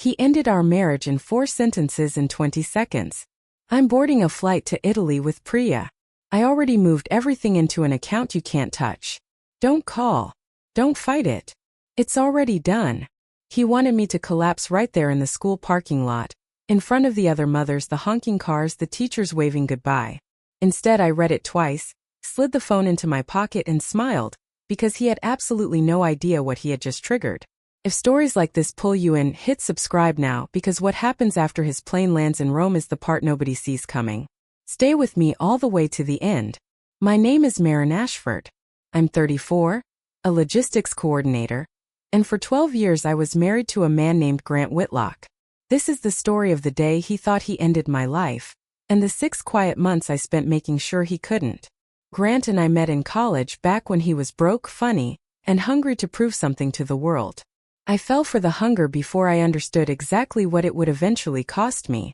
He ended our marriage in 4 sentences in 20 seconds. I'm boarding a flight to Italy with Priya. I already moved everything into an account you can't touch. Don't call. Don't fight it. It's already done. He wanted me to collapse right there in the school parking lot, in front of the other mothers, the honking cars, the teachers waving goodbye. Instead, I read it twice, slid the phone into my pocket and smiled, because he had absolutely no idea what he had just triggered. If stories like this pull you in, hit subscribe now, because what happens after his plane lands in Rome is the part nobody sees coming. Stay with me all the way to the end. My name is Maren Ashford. I'm 34, a logistics coordinator, and for 12 years I was married to a man named Grant Whitlock. This is the story of the day he thought he ended my life, and the 6 quiet months I spent making sure he couldn't. Grant and I met in college back when he was broke, funny, and hungry to prove something to the world. I fell for the hunger before I understood exactly what it would eventually cost me.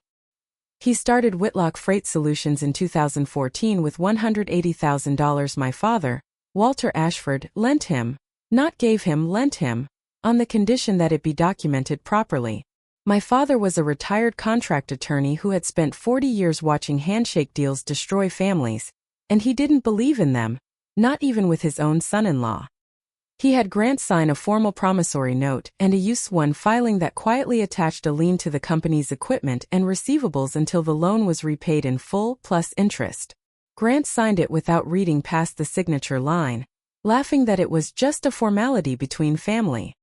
He started Whitlock Freight Solutions in 2014 with $180,000 my father, Walter Ashford, lent him, not gave him, lent him, on the condition that it be documented properly. My father was a retired contract attorney who had spent 40 years watching handshake deals destroy families, and he didn't believe in them, not even with his own son-in-law. He had Grant sign a formal promissory note and a use one filing that quietly attached a lien to the company's equipment and receivables until the loan was repaid in full plus interest. Grant signed it without reading past the signature line, laughing that it was just a formality between family.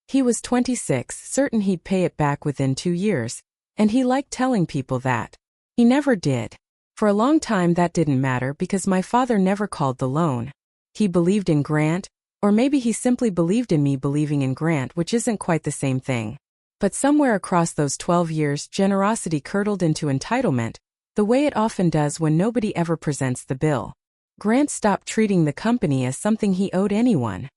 He was 26, certain he'd pay it back within 2 years, and he liked telling people that. He never did. For a long time that didn't matter because my father never called the loan. He believed in Grant, or maybe he simply believed in me believing in Grant, which isn't quite the same thing. But somewhere across those 12 years, generosity curdled into entitlement, the way it often does when nobody ever presents the bill. Grant stopped treating the company as something he owed anyone.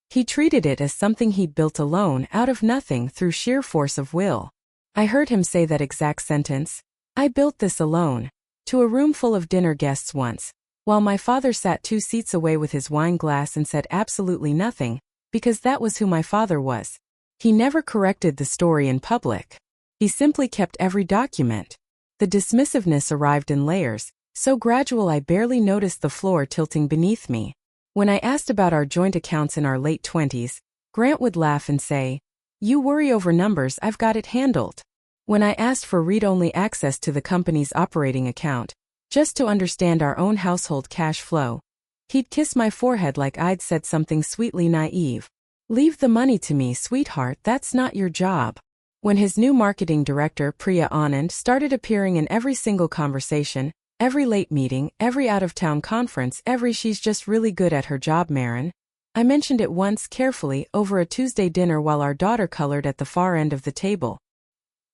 He treated it as something he'd built alone, out of nothing, through sheer force of will. I heard him say that exact sentence, "I built this alone," to a room full of dinner guests once, while my father sat 2 seats away with his wine glass and said absolutely nothing, because that was who my father was. He never corrected the story in public. He simply kept every document. The dismissiveness arrived in layers, so gradual I barely noticed the floor tilting beneath me. When I asked about our joint accounts in our late 20s, Grant would laugh and say, "You worry over numbers, I've got it handled." When I asked for read-only access to the company's operating account, just to understand our own household cash flow, he'd kiss my forehead like I'd said something sweetly naive. "Leave the money to me, sweetheart, that's not your job." When his new marketing director, Priya Anand, started appearing in every single conversation, every late meeting, every out-of-town conference, every "she's just really good at her job, Maren," I mentioned it once carefully over a Tuesday dinner while our daughter colored at the far end of the table.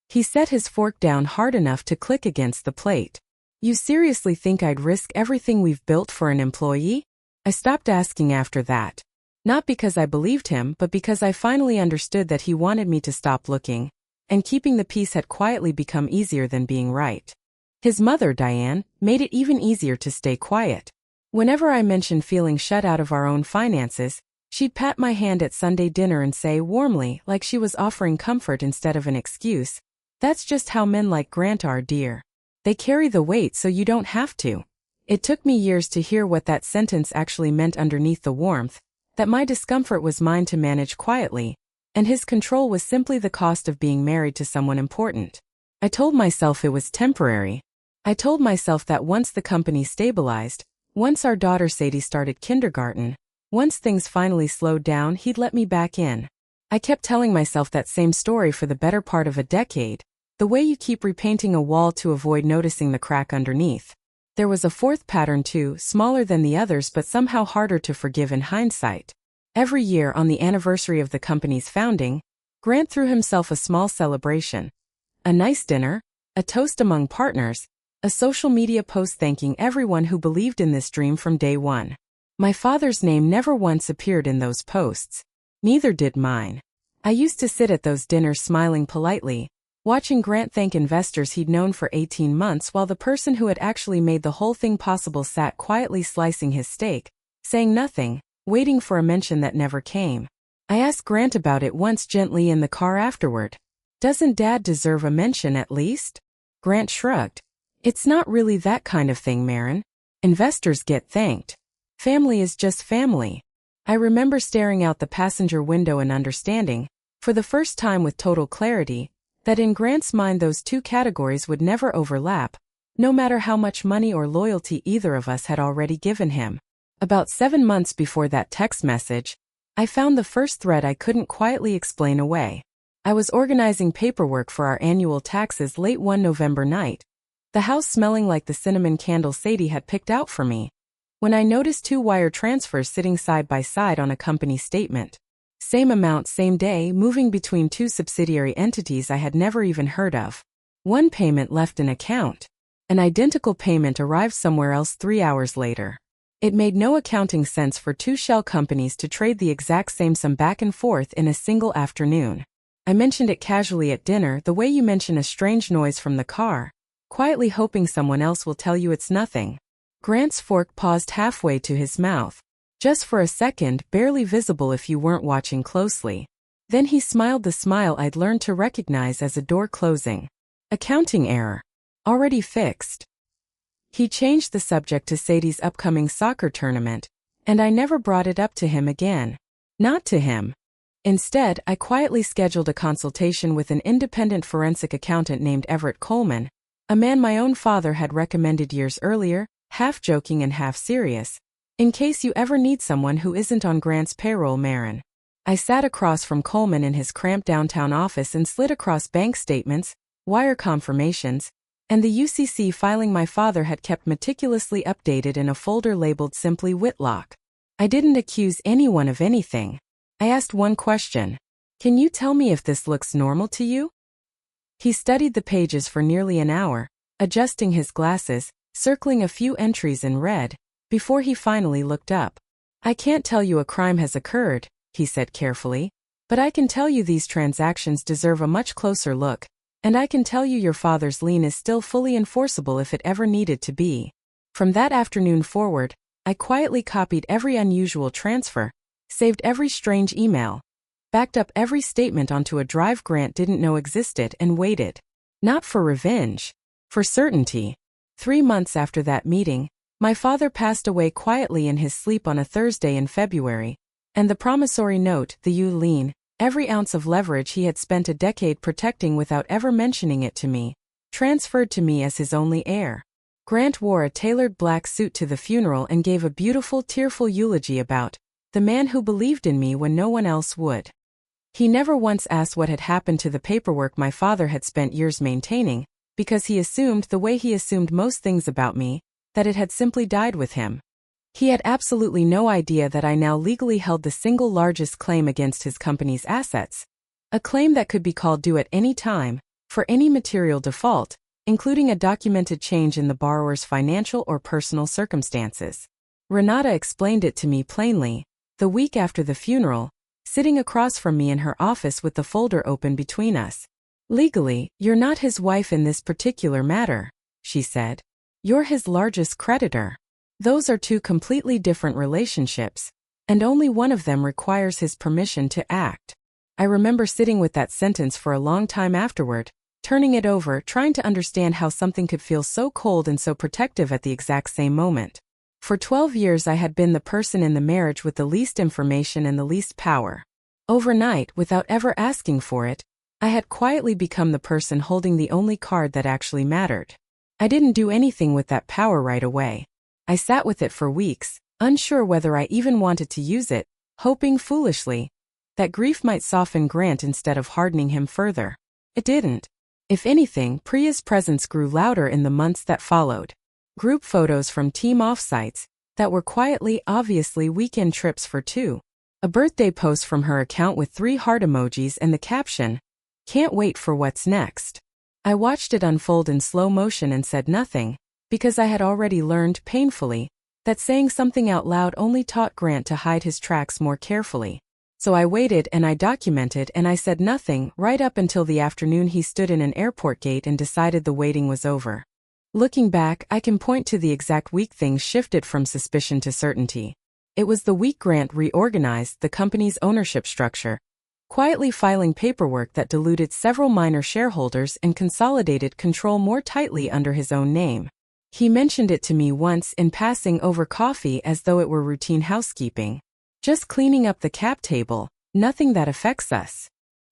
He set his fork down hard enough to click against the plate. "You seriously think I'd risk everything we've built for an employee?" I stopped asking after that. Not because I believed him, but because I finally understood that he wanted me to stop looking, and keeping the peace had quietly become easier than being right. His mother, Diane, made it even easier to stay quiet. Whenever I mentioned feeling shut out of our own finances, she'd pat my hand at Sunday dinner and say warmly, like she was offering comfort instead of an excuse, "That's just how men like Grant are, dear. They carry the weight so you don't have to." It took me years to hear what that sentence actually meant underneath the warmth, that my discomfort was mine to manage quietly, and his control was simply the cost of being married to someone important. I told myself it was temporary. I told myself that once the company stabilized, once our daughter Sadie started kindergarten, once things finally slowed down, he'd let me back in. I kept telling myself that same story for the better part of a decade, the way you keep repainting a wall to avoid noticing the crack underneath. There was a fourth pattern too, smaller than the others but somehow harder to forgive in hindsight. Every year on the anniversary of the company's founding, Grant threw himself a small celebration. A nice dinner, a toast among partners, a social media post thanking everyone who believed in this dream from day one. My father's name never once appeared in those posts. Neither did mine. I used to sit at those dinners smiling politely, watching Grant thank investors he'd known for 18 months while the person who had actually made the whole thing possible sat quietly slicing his steak, saying nothing, waiting for a mention that never came. I asked Grant about it once gently in the car afterward. Doesn't Dad deserve a mention at least? Grant shrugged. It's not really that kind of thing, Maren. Investors get thanked. Family is just family. I remember staring out the passenger window and understanding, for the first time with total clarity, that in Grant's mind those two categories would never overlap, no matter how much money or loyalty either of us had already given him. About 7 months before that text message, I found the first thread I couldn't quietly explain away. I was organizing paperwork for our annual taxes late one November night, the house smelling like the cinnamon candle Sadie had picked out for me, when I noticed 2 wire transfers sitting side by side on a company statement. Same amount, same day, moving between 2 subsidiary entities I had never even heard of. One payment left an account. An identical payment arrived somewhere else 3 hours later. It made no accounting sense for 2 shell companies to trade the exact same sum back and forth in a single afternoon. I mentioned it casually at dinner, the way you mention a strange noise from the car, quietly hoping someone else will tell you it's nothing. Grant's fork paused halfway to his mouth, just for a second, barely visible if you weren't watching closely. Then he smiled, the smile I'd learned to recognize as a door closing. Accounting error. Already fixed. He changed the subject to Sadie's upcoming soccer tournament, and I never brought it up to him again. Not to him. Instead, I quietly scheduled a consultation with an independent forensic accountant named Everett Coleman, a man my own father had recommended years earlier, half joking and half serious. In case you ever need someone who isn't on Grant's payroll, Maren. I sat across from Coleman in his cramped downtown office and slid across bank statements, wire confirmations, and the UCC filing my father had kept meticulously updated in a folder labeled simply Whitlock. I didn't accuse anyone of anything. I asked one question. Can you tell me if this looks normal to you? He studied the pages for nearly an hour, adjusting his glasses, circling a few entries in red, before he finally looked up. I can't tell you a crime has occurred, he said carefully, but I can tell you these transactions deserve a much closer look, and I can tell you your father's lien is still fully enforceable if it ever needed to be. From that afternoon forward, I quietly copied every unusual transfer, saved every strange email, backed up every statement onto a drive Grant didn't know existed, and waited. Not for revenge. For certainty. 3 months after that meeting, my father passed away quietly in his sleep on a Thursday in February, and the promissory note, the lien, every ounce of leverage he had spent a decade protecting without ever mentioning it to me, transferred to me as his only heir. Grant wore a tailored black suit to the funeral and gave a beautiful, tearful eulogy about the man who believed in me when no one else would. He never once asked what had happened to the paperwork my father had spent years maintaining, because he assumed, the way he assumed most things about me, that it had simply died with him. He had absolutely no idea that I now legally held the single largest claim against his company's assets, a claim that could be called due at any time, for any material default, including a documented change in the borrower's financial or personal circumstances. Renata explained it to me plainly, the week after the funeral, sitting across from me in her office with the folder open between us. Legally, you're not his wife in this particular matter, she said. You're his largest creditor. Those are 2 completely different relationships, and only one of them requires his permission to act. I remember sitting with that sentence for a long time afterward, turning it over, trying to understand how something could feel so cold and so protective at the exact same moment. For 12 years I had been the person in the marriage with the least information and the least power. Overnight, without ever asking for it, I had quietly become the person holding the only card that actually mattered. I didn't do anything with that power right away. I sat with it for weeks, unsure whether I even wanted to use it, hoping foolishly that grief might soften Grant instead of hardening him further. It didn't. If anything, Priya's presence grew louder in the months that followed. Group photos from team offsites that were quietly, obviously weekend trips for 2. A birthday post from her account with 3 heart emojis and the caption, "Can't wait for what's next." I watched it unfold in slow motion and said nothing, because I had already learned, painfully, that saying something out loud only taught Grant to hide his tracks more carefully. So I waited and I documented and I said nothing right up until the afternoon he stood in an airport gate and decided the waiting was over. Looking back, I can point to the exact week things shifted from suspicion to certainty. It was the week Grant reorganized the company's ownership structure, quietly filing paperwork that diluted several minor shareholders and consolidated control more tightly under his own name. He mentioned it to me once in passing over coffee as though it were routine housekeeping. Just cleaning up the cap table, nothing that affects us.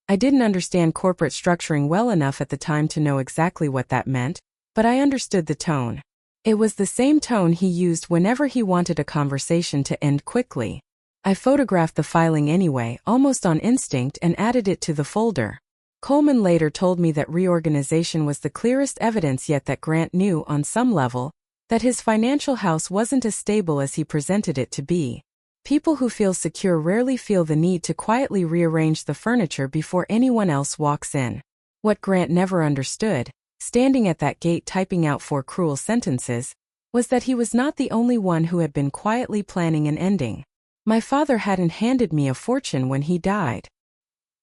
I didn't understand corporate structuring well enough at the time to know exactly what that meant, but I understood the tone. It was the same tone he used whenever he wanted a conversation to end quickly. I photographed the filing anyway, almost on instinct, and added it to the folder. Coleman later told me that reorganization was the clearest evidence yet that Grant knew, on some level, that his financial house wasn't as stable as he presented it to be. People who feel secure rarely feel the need to quietly rearrange the furniture before anyone else walks in. What Grant never understood, standing at that gate typing out 4 cruel sentences, was that he was not the only one who had been quietly planning an ending. My father hadn't handed me a fortune when he died.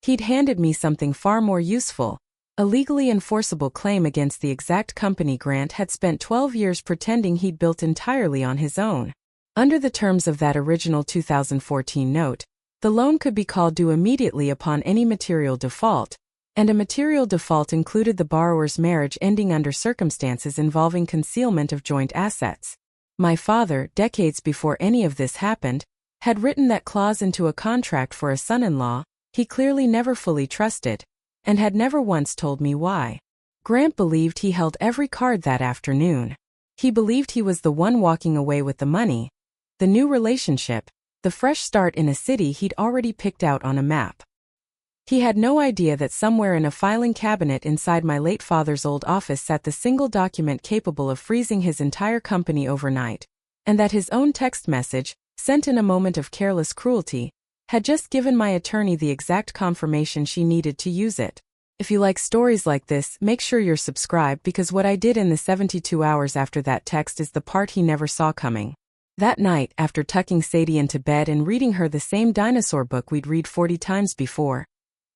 He'd handed me something far more useful, a legally enforceable claim against the exact company Grant had spent 12 years pretending he'd built entirely on his own. Under the terms of that original 2014 note, the loan could be called due immediately upon any material default, and a material default included the borrower's marriage ending under circumstances involving concealment of joint assets. My father, decades before any of this happened, had written that clause into a contract for a son-in-law he clearly never fully trusted, and had never once told me why. Grant believed he held every card that afternoon. He believed he was the one walking away with the money, the new relationship, the fresh start in a city he'd already picked out on a map. He had no idea that somewhere in a filing cabinet inside my late father's old office sat the single document capable of freezing his entire company overnight, and that his own text message, sent in a moment of careless cruelty, had just given my attorney the exact confirmation she needed to use it. If you like stories like this, make sure you're subscribed, because what I did in the 72 hours after that text is the part he never saw coming. That night, after tucking Sadie into bed and reading her the same dinosaur book we'd read 40 times before,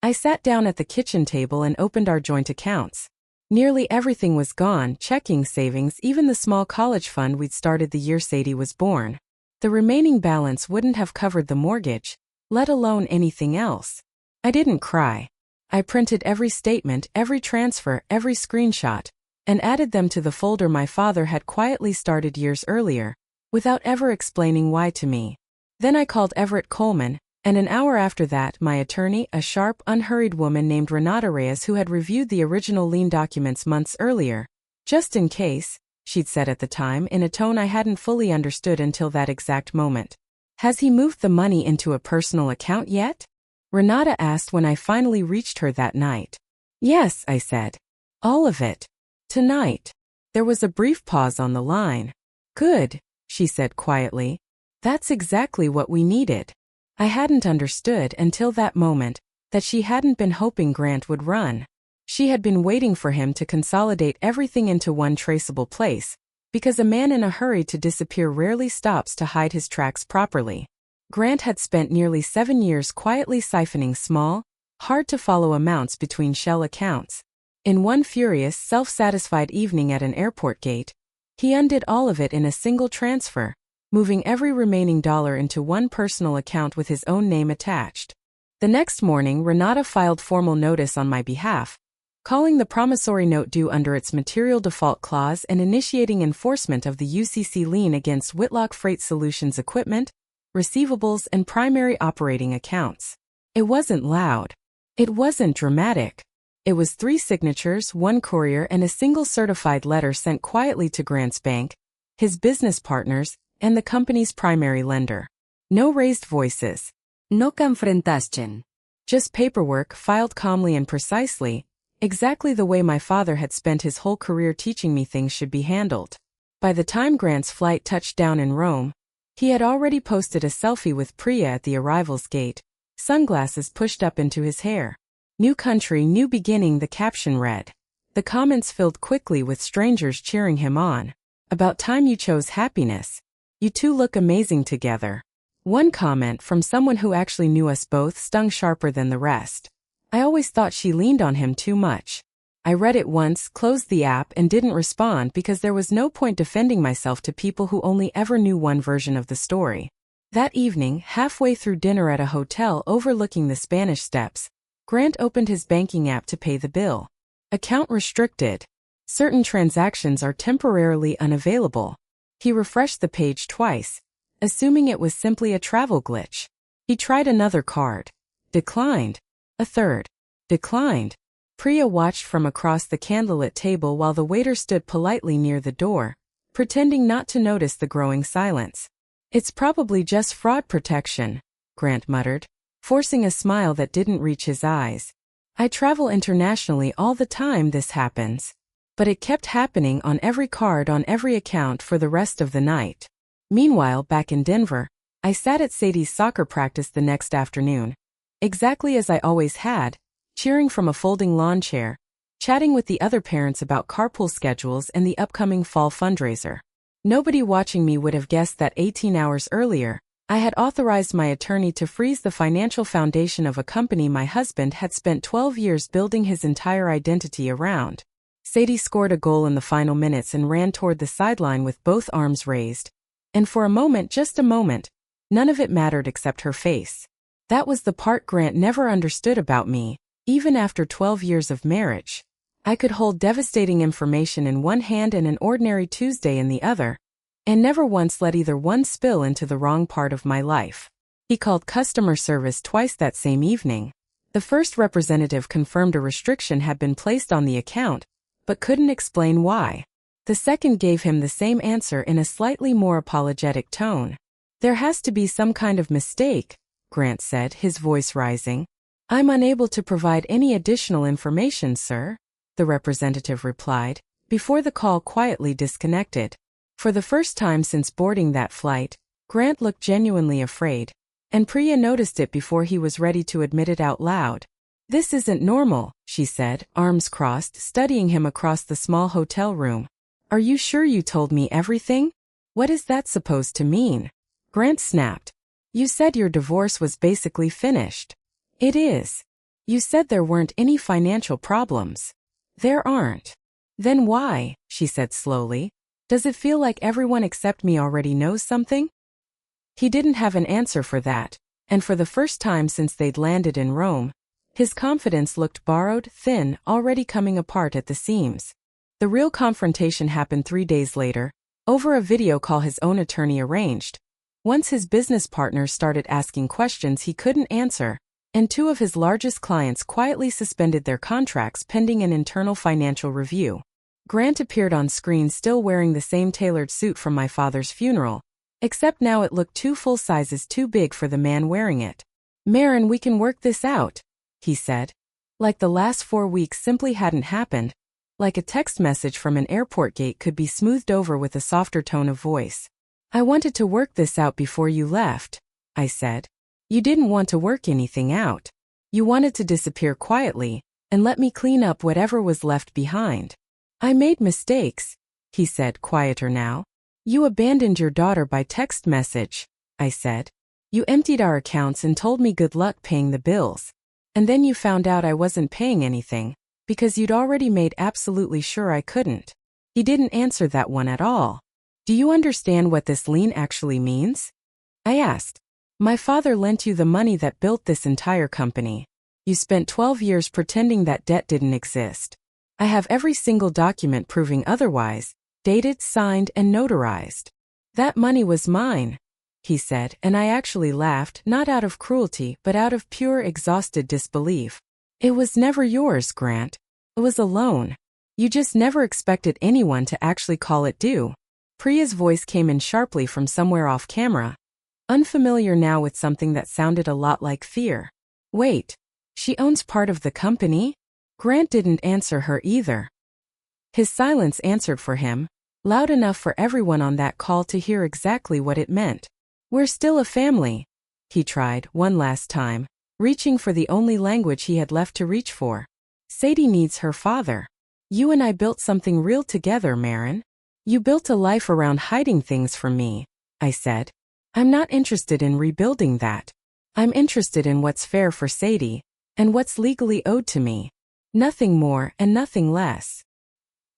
I sat down at the kitchen table and opened our joint accounts. Nearly everything was gone: checking, savings, even the small college fund we'd started the year Sadie was born. The remaining balance wouldn't have covered the mortgage, let alone anything else. I didn't cry. I printed every statement, every transfer, every screenshot, and added them to the folder my father had quietly started years earlier, without ever explaining why to me. Then I called Everett Coleman, and an hour after that my attorney, a sharp, unhurried woman named Renata Reyes, who had reviewed the original lien documents months earlier. "Just in case," she'd said at the time, in a tone I hadn't fully understood until that exact moment. "Has he moved the money into a personal account yet?" Renata asked when I finally reached her that night. "Yes," I said. "All of it. Tonight." There was a brief pause on the line. "Good," she said quietly. "That's exactly what we needed." I hadn't understood until that moment that she hadn't been hoping Grant would run. She had been waiting for him to consolidate everything into one traceable place, because a man in a hurry to disappear rarely stops to hide his tracks properly. Grant had spent nearly 7 years quietly siphoning small, hard-to-follow amounts between shell accounts. In one furious, self-satisfied evening at an airport gate, he undid all of it in a single transfer, moving every remaining dollar into one personal account with his own name attached. The next morning, Renata filed formal notice on my behalf, calling the promissory note due under its material default clause and initiating enforcement of the UCC lien against Whitlock Freight Solutions equipment, receivables, and primary operating accounts. It wasn't loud. It wasn't dramatic. It was 3 signatures, 1 courier, and a single certified letter sent quietly to Grant's bank, his business partners, and the company's primary lender. No raised voices. No confrontación. Just paperwork filed calmly and precisely, exactly the way my father had spent his whole career teaching me things should be handled. By the time Grant's flight touched down in Rome, he had already posted a selfie with Priya at the arrival's gate, sunglasses pushed up into his hair. "New country, new beginning," the caption read. The comments filled quickly with strangers cheering him on. "About time you chose happiness. You two look amazing together." One comment from someone who actually knew us both stung sharper than the rest. "I always thought she leaned on him too much." I read it once, closed the app, and didn't respond because there was no point defending myself to people who only ever knew one version of the story. That evening, halfway through dinner at a hotel overlooking the Spanish Steps, Grant opened his banking app to pay the bill. Account restricted. Certain transactions are temporarily unavailable. He refreshed the page twice, assuming it was simply a travel glitch. He tried another card. Declined. A third. Declined. Priya watched from across the candlelit table while the waiter stood politely near the door, pretending not to notice the growing silence. "It's probably just fraud protection," Grant muttered, forcing a smile that didn't reach his eyes. "I travel internationally all the time this happens." But it kept happening on every card on every account for the rest of the night. Meanwhile, back in Denver, I sat at Sadie's soccer practice the next afternoon, exactly as I always had, cheering from a folding lawn chair, chatting with the other parents about carpool schedules and the upcoming fall fundraiser. Nobody watching me would have guessed that 18 hours earlier, I had authorized my attorney to freeze the financial foundation of a company my husband had spent 12 years building his entire identity around. Sadie scored a goal in the final minutes and ran toward the sideline with both arms raised. And for a moment, just a moment, none of it mattered except her face. That was the part Grant never understood about me, even after 12 years of marriage. I could hold devastating information in one hand and an ordinary Tuesday in the other, and never once let either one spill into the wrong part of my life. He called customer service twice that same evening. The first representative confirmed a restriction had been placed on the account, but couldn't explain why. The second gave him the same answer in a slightly more apologetic tone. "There has to be some kind of mistake," Grant said, his voice rising. "I'm unable to provide any additional information, sir," the representative replied, before the call quietly disconnected. For the first time since boarding that flight, Grant looked genuinely afraid, and Priya noticed it before he was ready to admit it out loud. "This isn't normal," she said, arms crossed, studying him across the small hotel room. "Are you sure you told me everything? What is that supposed to mean?" Grant snapped. "You said your divorce was basically finished." "It is. You said there weren't any financial problems." "There aren't." "Then why?" she said slowly. "Does it feel like everyone except me already knows something?" He didn't have an answer for that, and for the first time since they'd landed in Rome, his confidence looked borrowed, thin, already coming apart at the seams. The real confrontation happened 3 days later, over a video call his own attorney arranged. Once his business partners started asking questions he couldn't answer, and 2 of his largest clients quietly suspended their contracts pending an internal financial review. Grant appeared on screen still wearing the same tailored suit from my father's funeral, except now it looked 2 full sizes too big for the man wearing it. "Maren, we can work this out," he said. Like the last 4 weeks simply hadn't happened, like a text message from an airport gate could be smoothed over with a softer tone of voice. "I wanted to work this out before you left," I said. "You didn't want to work anything out. You wanted to disappear quietly, and let me clean up whatever was left behind." "I made mistakes," he said, quieter now. "You abandoned your daughter by text message," I said. "You emptied our accounts and told me good luck paying the bills. And then you found out I wasn't paying anything, because you'd already made absolutely sure I couldn't." He didn't answer that one at all. "Do you understand what this lien actually means?" I asked. "My father lent you the money that built this entire company. You spent 12 years pretending that debt didn't exist. I have every single document proving otherwise, dated, signed, and notarized. That money was mine," he said, and I actually laughed, not out of cruelty but out of pure exhausted disbelief. "It was never yours, Grant. It was a loan. You just never expected anyone to actually call it due." Priya's voice came in sharply from somewhere off camera, unfamiliar now with something that sounded a lot like fear. "Wait, she owns part of the company?" Grant didn't answer her either. His silence answered for him, loud enough for everyone on that call to hear exactly what it meant. "We're still a family," he tried one last time, reaching for the only language he had left to reach for. "Sadie needs her father. You and I built something real together, Maren. You built a life around hiding things from me," I said. "I'm not interested in rebuilding that. I'm interested in what's fair for Sadie, and what's legally owed to me. Nothing more and nothing less."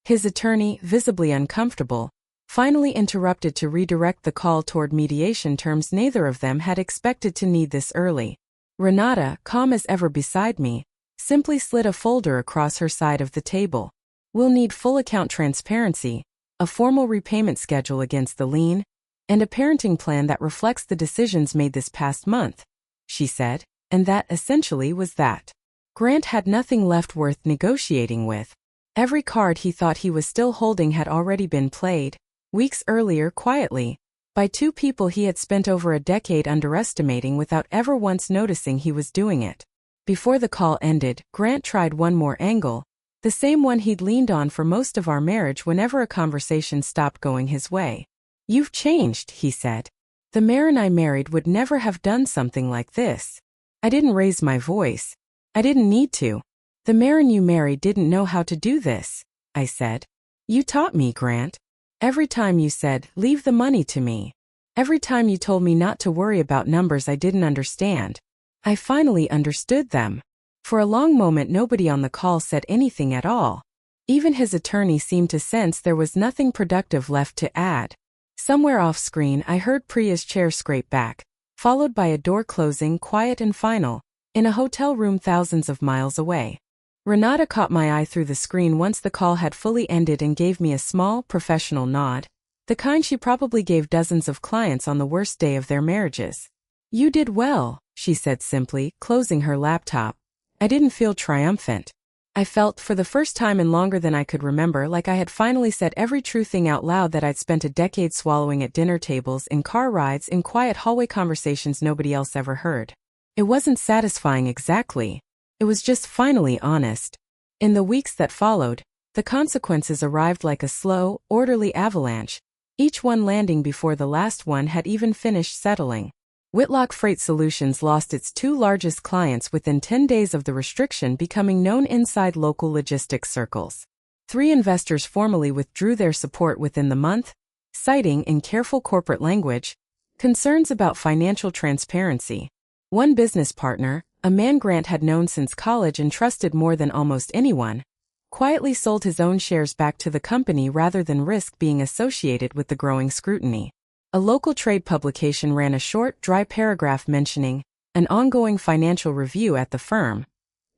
His attorney, visibly uncomfortable, finally interrupted to redirect the call toward mediation terms neither of them had expected to need this early. Renata, calm as ever beside me, simply slid a folder across her side of the table. We'll need full account transparency, a formal repayment schedule against the lien, and a parenting plan that reflects the decisions made this past month, she said, and that essentially was that. Grant had nothing left worth negotiating with. Every card he thought he was still holding had already been played, weeks earlier quietly, by two people he had spent over a decade underestimating without ever once noticing he was doing it. Before the call ended, Grant tried one more angle, the same one he'd leaned on for most of our marriage whenever a conversation stopped going his way. "You've changed," he said. "The Maren I married would never have done something like this." I didn't raise my voice. I didn't need to. "The Maren you married didn't know how to do this," I said. "You taught me, Grant. Every time you said, 'Leave the money to me.' Every time you told me not to worry about numbers I didn't understand. I finally understood them." For a long moment nobody on the call said anything at all. Even his attorney seemed to sense there was nothing productive left to add. Somewhere off-screen I heard Priya's chair scrape back, followed by a door closing quiet and final, in a hotel room thousands of miles away. Renata caught my eye through the screen once the call had fully ended and gave me a small, professional nod, the kind she probably gave dozens of clients on the worst day of their marriages. "You did well," she said simply, closing her laptop. I didn't feel triumphant. I felt, for the first time in longer than I could remember, like I had finally said every true thing out loud that I'd spent a decade swallowing at dinner tables, in car rides, in quiet hallway conversations nobody else ever heard. It wasn't satisfying exactly. It was just finally honest. In the weeks that followed, the consequences arrived like a slow, orderly avalanche, each one landing before the last one had even finished settling. Whitlock Freight Solutions lost its two largest clients within 10 days of the restriction becoming known inside local logistics circles. 3 investors formally withdrew their support within the month, citing, in careful corporate language, concerns about financial transparency. One business partner, a man Grant had known since college and trusted more than almost anyone, quietly sold his own shares back to the company rather than risk being associated with the growing scrutiny. A local trade publication ran a short, dry paragraph mentioning an ongoing financial review at the firm.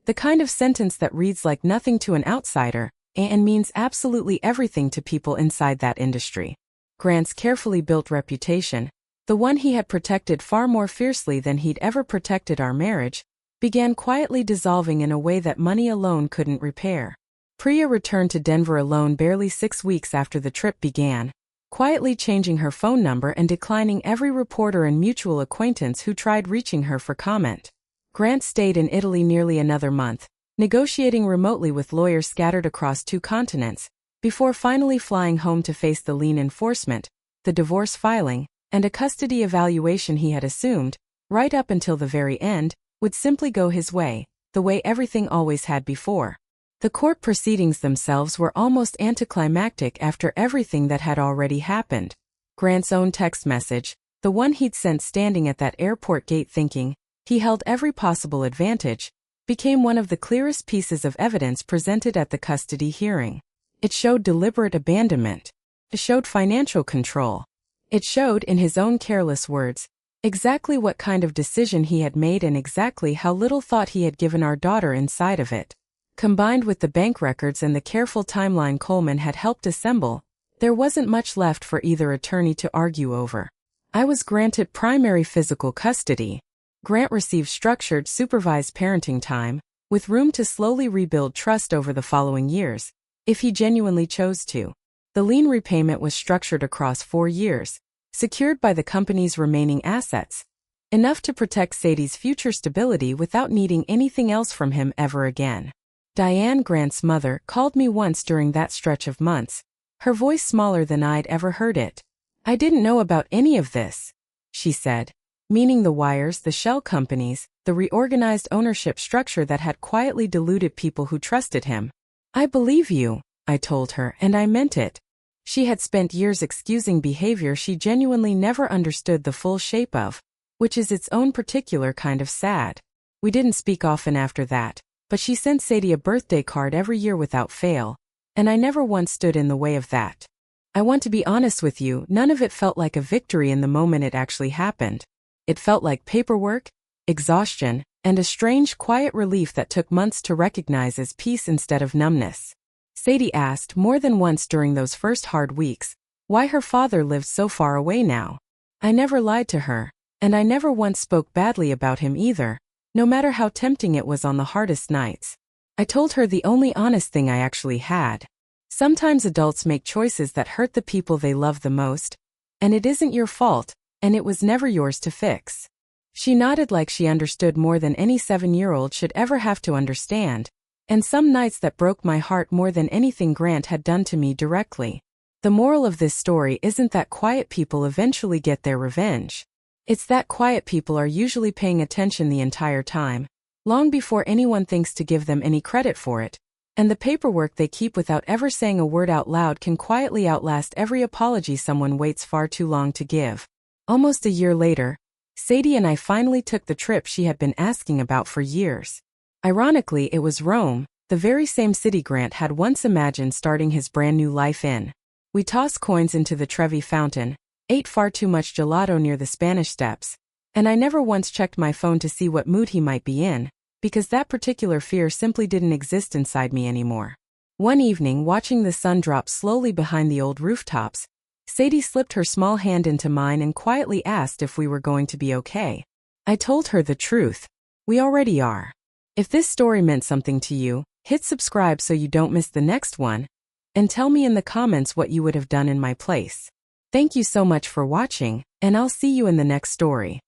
The kind of sentence that reads like nothing to an outsider and means absolutely everything to people inside that industry. Grant's carefully built reputation, the one he had protected far more fiercely than he'd ever protected our marriage, began quietly dissolving in a way that money alone couldn't repair. Priya returned to Denver alone barely 6 weeks after the trip began, quietly changing her phone number and declining every reporter and mutual acquaintance who tried reaching her for comment. Grant stayed in Italy nearly another month, negotiating remotely with lawyers scattered across 2 continents, before finally flying home to face the lien enforcement, the divorce filing, and a custody evaluation he had assumed, right up until the very end, would simply go his way, the way everything always had before. The court proceedings themselves were almost anticlimactic after everything that had already happened. Grant's own text message, the one he'd sent standing at that airport gate thinking he held every possible advantage, became one of the clearest pieces of evidence presented at the custody hearing. It showed deliberate abandonment. It showed financial control. It showed, in his own careless words, exactly what kind of decision he had made and exactly how little thought he had given our daughter inside of it. Combined with the bank records and the careful timeline Coleman had helped assemble, there wasn't much left for either attorney to argue over. I was granted primary physical custody. Grant received structured, supervised parenting time, with room to slowly rebuild trust over the following years, if he genuinely chose to. The lien repayment was structured across 4 years, secured by the company's remaining assets, enough to protect Sadie's future stability without needing anything else from him ever again. Diane, Grant's mother, called me once during that stretch of months, her voice smaller than I'd ever heard it. "I didn't know about any of this," she said, meaning the wires, the shell companies, the reorganized ownership structure that had quietly deluded people who trusted him. "I believe you," I told her, and I meant it. She had spent years excusing behavior she genuinely never understood the full shape of, which is its own particular kind of sad. We didn't speak often after that, but she sent Sadie a birthday card every year without fail, and I never once stood in the way of that. I want to be honest with you, none of it felt like a victory in the moment it actually happened. It felt like paperwork, exhaustion, and a strange, quiet relief that took months to recognize as peace instead of numbness. Sadie asked more than once during those first hard weeks why her father lived so far away now. I never lied to her, and I never once spoke badly about him either, no matter how tempting it was on the hardest nights. I told her the only honest thing I actually had. Sometimes adults make choices that hurt the people they love the most, and it isn't your fault, and it was never yours to fix. She nodded like she understood more than any 7-year-old should ever have to understand, and some nights that broke my heart more than anything Grant had done to me directly. The moral of this story isn't that quiet people eventually get their revenge. It's that quiet people are usually paying attention the entire time, long before anyone thinks to give them any credit for it, and the paperwork they keep without ever saying a word out loud can quietly outlast every apology someone waits far too long to give. Almost a year later, Sadie and I finally took the trip she had been asking about for years. Ironically, it was Rome, the very same city Grant had once imagined starting his brand new life in. We tossed coins into the Trevi fountain, ate far too much gelato near the Spanish Steps, and I never once checked my phone to see what mood he might be in, because that particular fear simply didn't exist inside me anymore. One evening, watching the sun drop slowly behind the old rooftops, Sadie slipped her small hand into mine and quietly asked if we were going to be okay. I told her the truth. We already are. If this story meant something to you, hit subscribe so you don't miss the next one, and tell me in the comments what you would have done in my place. Thank you so much for watching, and I'll see you in the next story.